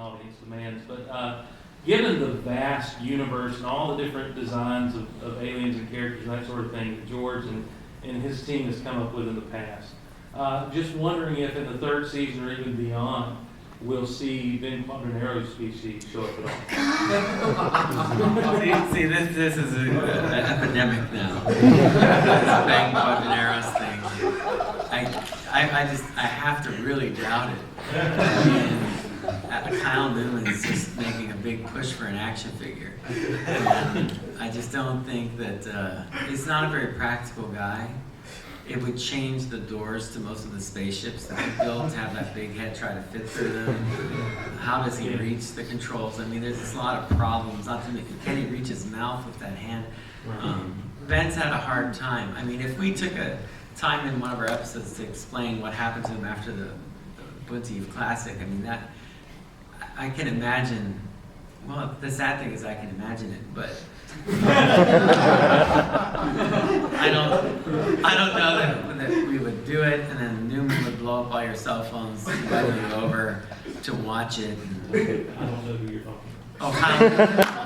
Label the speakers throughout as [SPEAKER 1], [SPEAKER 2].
[SPEAKER 1] audience demands. But given the vast universe and all the different designs of aliens and characters and that sort of thing that George and his team has come up with in the past, just wondering if in the third season or even beyond, we'll see Ben Quadranero's species show up at all.
[SPEAKER 2] see, this is an epidemic now. This Ben Quadranero's thing. I have to really doubt it. Kyle Newman's just making a big push for an action figure. And I just don't think that, he's not a very practical guy. It would change the doors to most of the spaceships that he built to have that big head try to fit through them. How does he reach the controls? I mean, there's just a lot of problems. Not to make, can he reach his mouth with that hand? Ben's had a hard time. I mean, if we took a time in one of our episodes to explain what happened to him after the Bunty Classic, I mean, that I can imagine. Well, the sad thing is I can imagine it, but I don't know that we would do it, and then Newman would blow up all your cell phones, invite you over to watch it.
[SPEAKER 1] I don't know who you're talking
[SPEAKER 2] about. Oh,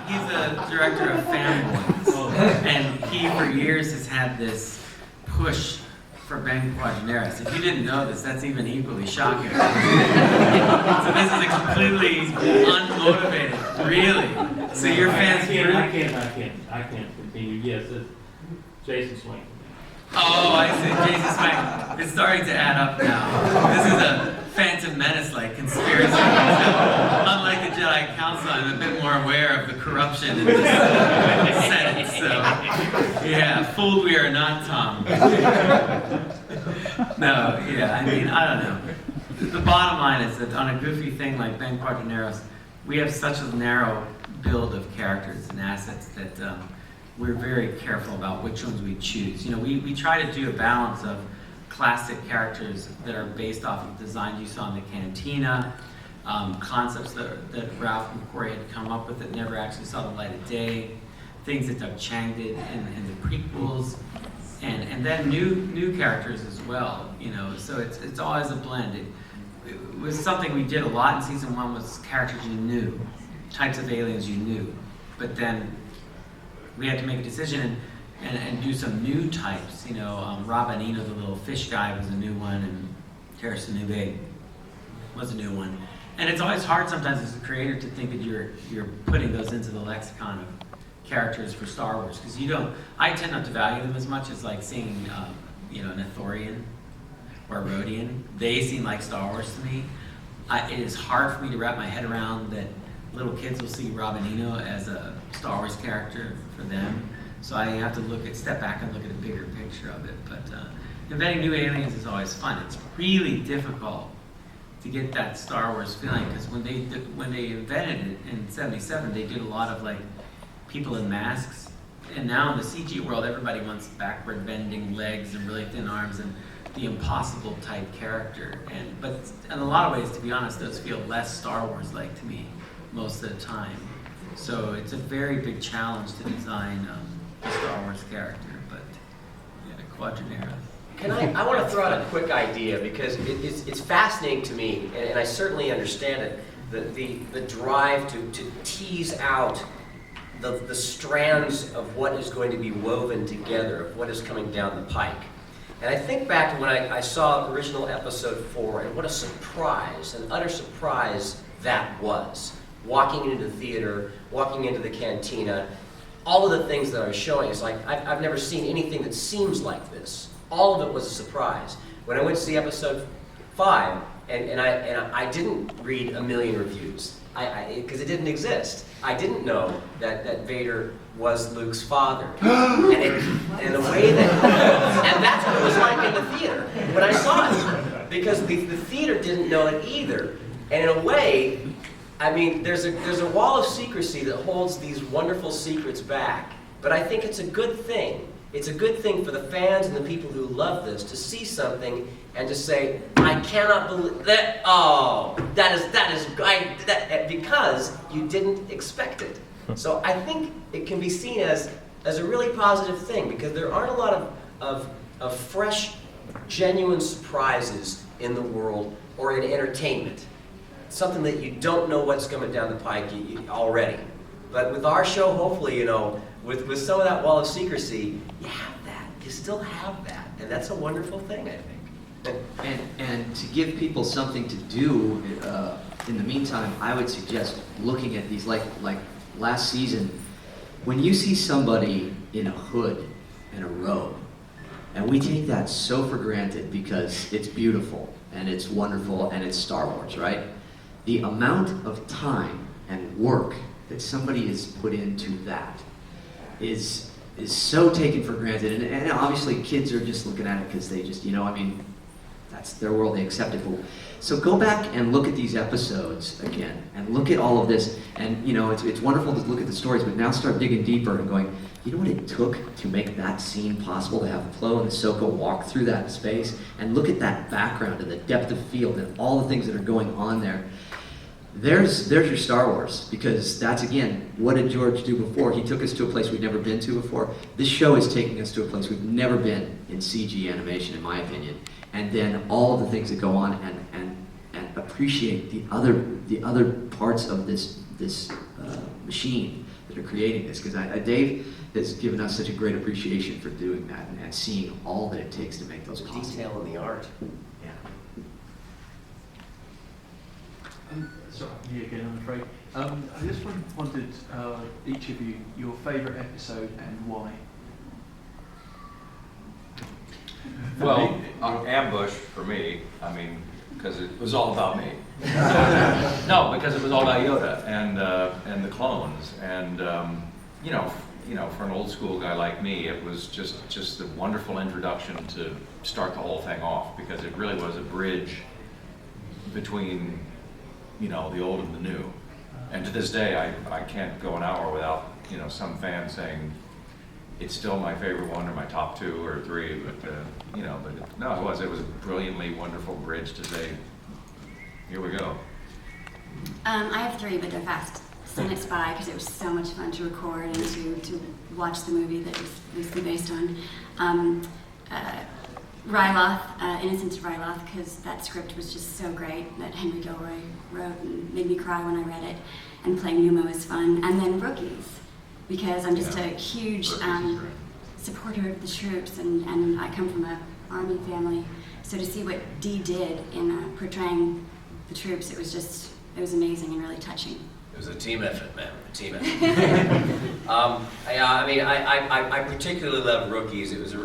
[SPEAKER 2] he's the director of Fanboys, and he for years has had this push for Ben Quadraneros. If you didn't know this, that's even equally shocking. So this is a completely unmotivated, really. So your fans
[SPEAKER 1] I can't continue. Yes, it's Jason Swain.
[SPEAKER 2] Oh, I see. Jason Swain. It's starting to add up now. This is a Phantom Menace-like conspiracy. Unlike the Jedi Council, I'm a bit more aware of the corruption in this Senate. So, yeah, fooled we are not, Tom. No, yeah, I mean, I don't know. The bottom line is that on a goofy thing like Ben Quadraneros, we have such a narrow build of characters and assets that we're very careful about which ones we choose. You know, we try to do a balance of classic characters that are based off of designs you saw in the Cantina, concepts that Ralph McQuarrie had come up with that never actually saw the light of day, things that Doug Chiang did in the prequels, and then new characters as well. You know, so it's always a blend. It was something we did a lot in season 1 was characters you knew, types of aliens you knew, but then we had to make a decision and do some new types. You know, Robin Eno, the little fish guy, was a new one, and Harrison Nube was a new one. And it's always hard sometimes as a creator to think that you're putting those into the lexicon of characters for Star Wars, because I tend not to value them as much as like seeing, you know, an Ithorian or a Rhodian. They seem like Star Wars to me. It is hard for me to wrap my head around that little kids will see Robin Eno as a Star Wars character for them. So I have to step back and look at a bigger picture of it. But inventing new aliens is always fun. It's really difficult to get that Star Wars feeling, because when they invented it in '77, they did a lot of like people in masks. And now in the CG world, everybody wants backward bending legs and really thin arms and the impossible type character. But in a lot of ways, to be honest, those feel less Star Wars like to me most of the time. So it's a very big challenge to design a Star Wars character, but yeah, Quadranera.
[SPEAKER 3] I want to throw out a quick idea, because it's fascinating to me, and I certainly understand it, the drive to tease out the strands of what is going to be woven together, of what is coming down the pike. And I think back to when I saw original episode 4, and what a surprise, an utter surprise that was. Walking into the theater, walking into the cantina, all of the things that I was showing, it's like, I've never seen anything that seems like this. All of it was a surprise. When I went to see episode 5, and I didn't read a million reviews, because it didn't exist. I didn't know that Vader was Luke's father. And the way that, and that's what it was like in the theater when I saw it. Because the theater didn't know it either. And in a way, I mean, there's a wall of secrecy that holds these wonderful secrets back. But I think it's a good thing. It's a good thing for the fans and the people who love this to see something and to say, I cannot believe that. Oh, because you didn't expect it. So I think it can be seen as a really positive thing, because there aren't a lot of fresh, genuine surprises in the world or in entertainment. something that you don't know what's coming down the pike already. But with our show, hopefully, with some of that wall of secrecy, you have that. You still have that. And that's a wonderful thing, I think.
[SPEAKER 4] And to give people something to do in the meantime, I would suggest looking at these, like last season, when you see somebody in a hood and a robe, and we take that so for granted because it's beautiful and it's wonderful and it's Star Wars, right? The amount of time and work that somebody has put into that is so taken for granted. And obviously kids are just looking at it because they just, that's their world, they accept it. So go back and look at these episodes again, and look at all of this. And it's wonderful to look at the stories, but now start digging deeper and going, you know what it took to make that scene possible, to have Plo and Ahsoka walk through that space, and look at that background and the depth of field and all the things that are going on there. There's your Star Wars, because that's, again, what did George do before? He took us to a place we've never been to before. This show is taking us to a place we've never been in CG animation, in my opinion. And then all of the things that go on, and appreciate the other parts of this machine that are creating this. Because Dave has given us such a great appreciation for doing that and seeing all that it takes to make those
[SPEAKER 3] The
[SPEAKER 4] possible.
[SPEAKER 3] detail in the art.
[SPEAKER 4] Yeah.
[SPEAKER 5] Sorry, me again, I'm afraid. I just wanted each of you your favourite episode and why.
[SPEAKER 6] Well, Ambush for me, because it was all about me. No, because it was all about Yoda and the clones, and for an old school guy like me, it was just a wonderful introduction to start the whole thing off, because it really was a bridge between the old and the new. And to this day, I can't go an hour without some fan saying it's still my favorite one, or my top 2 or 3, but no, it was a brilliantly wonderful bridge to say, here we go.
[SPEAKER 7] I have 3, but they're fast. Senate Spy, because it was so much fun to record and to watch the movie that was loosely based on. Ryloth, Innocence of Ryloth, because that script was just so great that Henry Gilroy wrote and made me cry when I read it. And playing Numo is fun. And then Rookies, because I'm just a huge supporter of the troops, and I come from an Army family. So to see what Dee did in portraying the troops, it was amazing and really touching.
[SPEAKER 3] It was a team effort, man. A team effort. I particularly love Rookies. It was a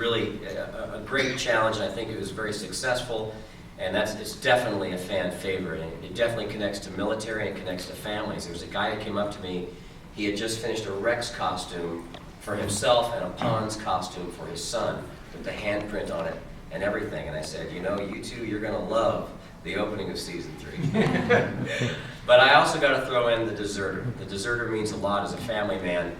[SPEAKER 3] great challenge, and I think it was very successful. And it's definitely a fan favorite. And it definitely connects to military and it connects to families. There was a guy who came up to me. He had just finished a Rex costume for himself and a Pons costume for his son with the handprint on it and everything. And I said, you two, you're going to love the opening of season 3. But I also got to throw in The Deserter. The Deserter means a lot as a family man,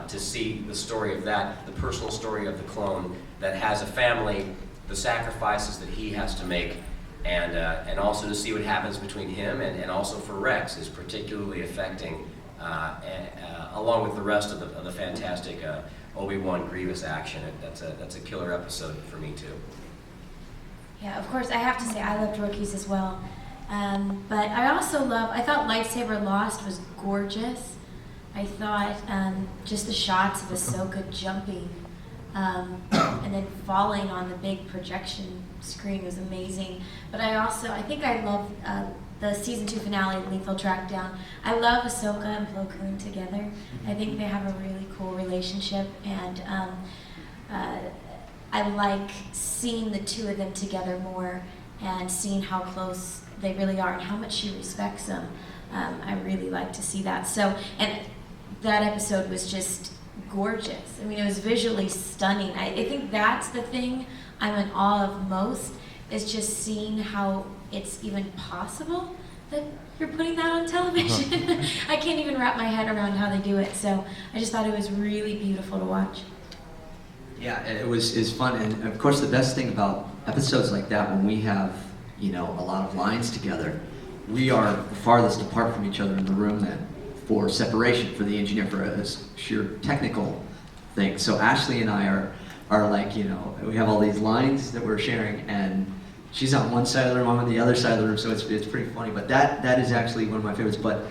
[SPEAKER 3] to see the story of that, the personal story of the clone that has a family, the sacrifices that he has to make, and also to see what happens between him and also for Rex is particularly affecting, along with the rest of the fantastic Obi-Wan Grievous action. That's a killer episode for me too.
[SPEAKER 8] Yeah, of course, I have to say I loved Rookies as well. But I thought Lightsaber Lost was gorgeous. I thought just the shots of Ahsoka jumping and then falling on the big projection screen was amazing. But I think I love the season 2 finale, Lethal Trackdown. I love Ahsoka and Plo Koon together. I think they have a really cool relationship, and I like seeing the two of them together more and seeing how close they really are and how much she respects them. I really like to see that. So, and that episode was just gorgeous. I mean, it was visually stunning. I think that's the thing I'm in awe of most, is just seeing how it's even possible that you're putting that on television. I can't even wrap my head around how they do it. So I just thought it was really beautiful to watch.
[SPEAKER 4] Yeah, it's fun, and of course the best thing about episodes like that, when we have a lot of lines together, we are the farthest apart from each other in the room then, for separation, for the engineer, for a sheer technical thing. So Ashley and I are like, we have all these lines that we're sharing, and she's on one side of the room, I'm on the other side of the room, so it's pretty funny. But that is actually one of my favorites. But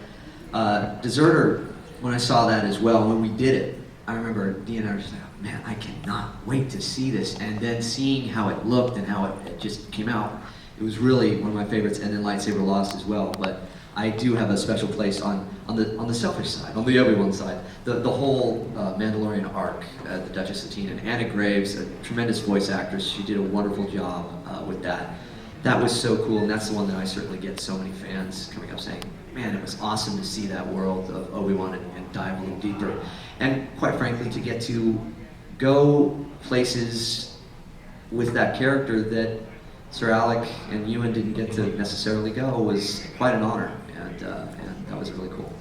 [SPEAKER 4] Deserter, when I saw that as well, when we did it, I remember Dee and I were just like, oh, man, I cannot wait to see this. And then seeing how it looked and how it just came out, it was really one of my favorites. And then Lightsaber Lost as well. But I do have a special place on the selfish side, on the Obi-Wan side. The whole Mandalorian arc, the Duchess Satine, and Anna Graves, a tremendous voice actress. She did a wonderful job with that. That was so cool, and that's the one that I certainly get so many fans coming up saying, man, it was awesome to see that world of Obi-Wan and dive a little deeper. And quite frankly, to get to go places with that character that Sir Alec and Ewan didn't get to necessarily go was quite an honor, and that was really cool.